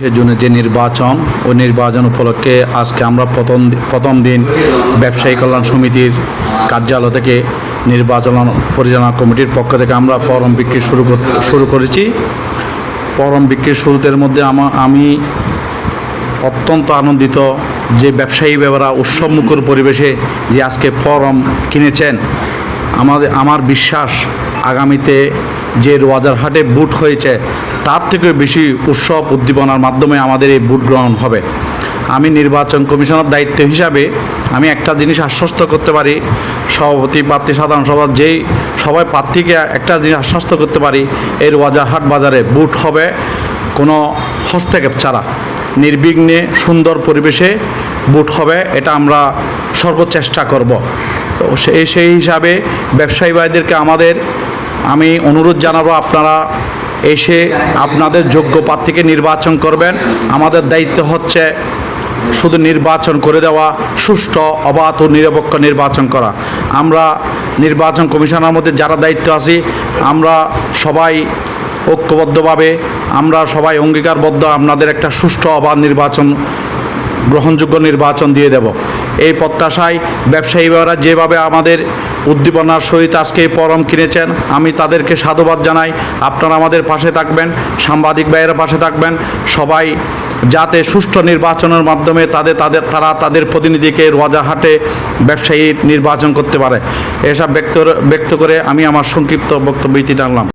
সেজন্য যে নির্বাচন ওই নির্বাচন উপলক্ষে আজকে আমরা প্রথম দিন ব্যবসায়ী কল্যাণ সমিতির কার্যালয় থেকে নির্বাচন পরিচালনা কমিটির পক্ষ থেকে আমরা ফরম বিক্রি শুরু করেছি। ফরম বিক্রির শুরুতের মধ্যে আমি অত্যন্ত আনন্দিত যে ব্যবসায়ী ব্যবহারা উৎসবমুখর পরিবেশে যে আজকে ফরম কিনেছেন। আমার বিশ্বাস আগামীতে যে রোয়াজারহাটে বুট হয়েছে তার থেকে বেশি উৎসব উদ্দীপনার মাধ্যমে আমাদের এই বুট গ্রহণ হবে। আমি নির্বাচন কমিশনের দায়িত্ব হিসাবে আমি একটা জিনিস আশ্বস্ত করতে পারি, সভাপতি প্রার্থী সাধারণ সভা যেই সবাই প্রার্থীকে একটা জিনিস আশ্বস্ত করতে পারি, এই রোয়াজারহাট বাজারে বুট হবে কোনো হস্তক্ষেপ ছাড়া, নির্বিঘ্নে সুন্দর পরিবেশে বুট হবে, এটা আমরা সর্বচেষ্টা করব। তো সেই হিসাবে ব্যবসায়ী ভাইদেরকে আমি অনুরোধ জানাবো, আপনারা এসে আপনাদের যোগ্য প্রার্থীকে নির্বাচন করবেন। আমাদের দায়িত্ব হচ্ছে শুধু নির্বাচন করে দেওয়া, সুষ্ঠু অবাধ ও নিরপেক্ষ নির্বাচন করা। আমরা নির্বাচন কমিশনের মধ্যে যারা দায়িত্ব আছি আমরা সবাই ঐক্যবদ্ধভাবে আমরা সবাই অঙ্গীকারবদ্ধ আপনাদের একটা সুষ্ঠু অবাধ নির্বাচন, গ্রহণযোগ্য নির্বাচন দিয়ে দেব। এই প্রত্যাশায় ব্যবসায়ীরা যেভাবে আমাদের উদ্দীপনার সহিত আজকে এই ফরম কিনেছেন, আমি তাদেরকে সাধুবাদ জানাই। আপনারা আমাদের পাশে থাকবেন, সাংবাদিক ভাইয়েরা পাশে থাকবেন, সবাই যাতে সুষ্ঠু নির্বাচনের মাধ্যমে তারা তাদের প্রতিনিধিকে রোয়াজারহাটে ব্যবসায়ী নির্বাচন করতে পারে, এসব ব্যক্ত করে আমি আমার সংক্ষিপ্ত বক্তব্য টানলাম।